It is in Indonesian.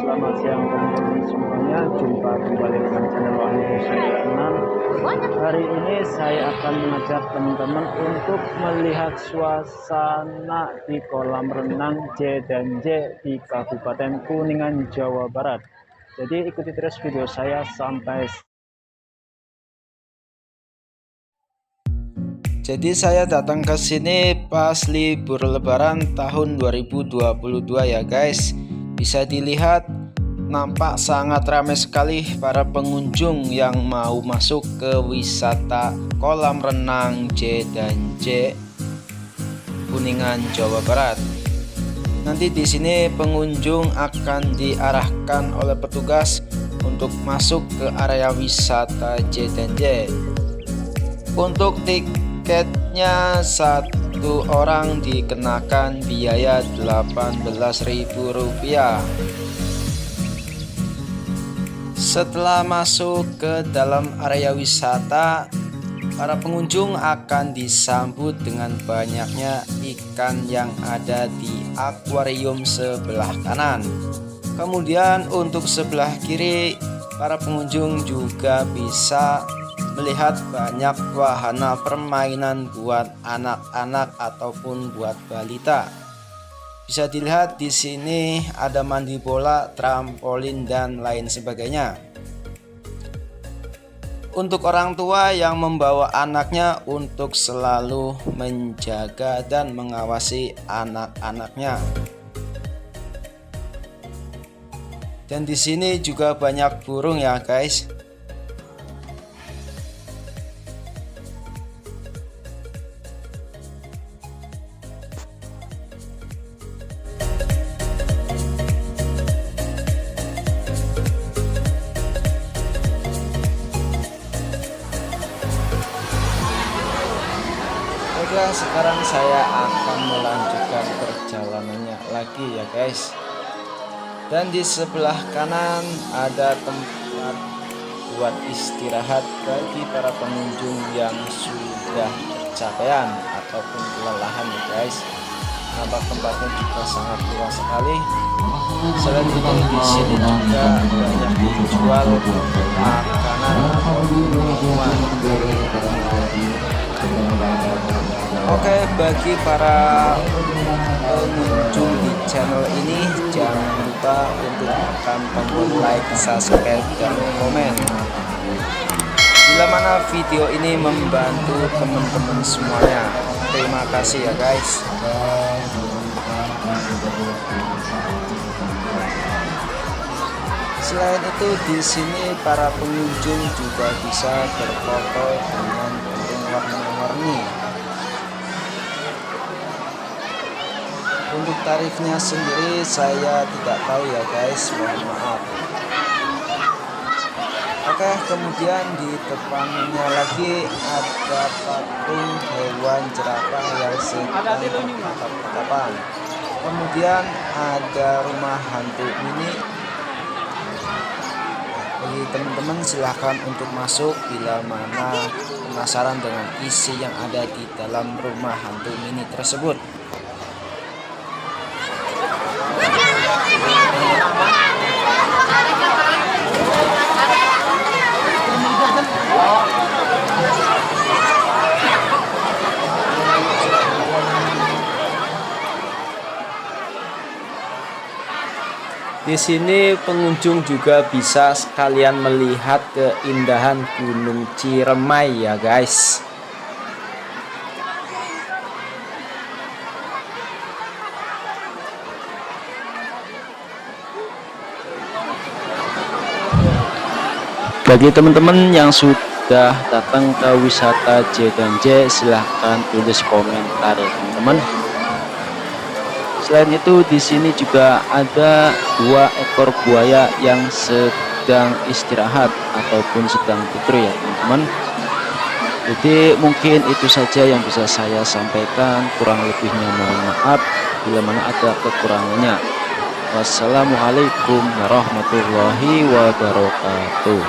selamat siang teman-teman semuanya. Jumpa kembali dengan channel Wahyu Sulaiman. Hari ini saya akan mengajak teman-teman untuk melihat suasana di kolam renang J dan J di Kabupaten Kuningan, Jawa Barat. Jadi ikuti terus video saya sampai. Jadi saya datang ke sini pas libur lebaran tahun 2022 ya guys. Bisa dilihat nampak sangat ramai sekali para pengunjung yang mau masuk ke wisata kolam renang J dan J Kuningan, Jawa Barat. Nanti di sini pengunjung akan diarahkan oleh petugas untuk masuk ke area wisata J dan J. Untuk tiketnya satu orang dikenakan biaya Rp18.000. Setelah masuk ke dalam area wisata, para pengunjung akan disambut dengan banyaknya ikan yang ada di akuarium sebelah kanan. Kemudian untuk sebelah kiri, para pengunjung juga bisa melihat banyak wahana permainan buat anak-anak ataupun buat balita. Bisa dilihat di sini ada mandi bola, trampolin dan lain sebagainya. Untuk orang tua yang membawa anaknya untuk selalu menjaga dan mengawasi anak-anaknya. Dan di sini juga banyak burung ya guys. Oke, sekarang saya akan melanjutkan perjalanannya lagi ya guys. Dan di sebelah kanan ada tempat buat istirahat bagi para pengunjung yang sudah kecapean ataupun kelelahan ya guys. Nampak tempatnya juga sangat luas sekali. Selain itu di sini juga banyak dijual makanan ataupun minuman. Oke, bagi para pengunjung di channel ini jangan lupa untuk tekan tombol like, subscribe, dan komen. Bila mana video ini membantu teman-teman semuanya. Terima kasih ya guys. Selain itu di sini para pengunjung juga bisa berfoto dengan burung warna-warni. Untuk tarifnya sendiri saya tidak tahu ya guys, mohon maaf. Oke, kemudian di depannya lagi ada patung hewan jerapah yang sedang bertatap-tatapan. Kemudian ada rumah hantu mini. Bagi teman-teman silahkan untuk masuk bila mana penasaran dengan isi yang ada di dalam rumah hantu mini tersebut. Di sini pengunjung juga bisa sekalian melihat keindahan Gunung Ciremai ya guys. Bagi teman-teman yang sudah datang ke wisata J dan J, silahkan tulis komentar ya teman-teman. Selain itu di sini juga ada 2 ekor buaya yang sedang istirahat ataupun sedang tidur ya teman-teman. Jadi mungkin itu saja yang bisa saya sampaikan, kurang lebihnya mohon maaf bila mana ada kekurangannya. Wassalamualaikum warahmatullahi wabarakatuh.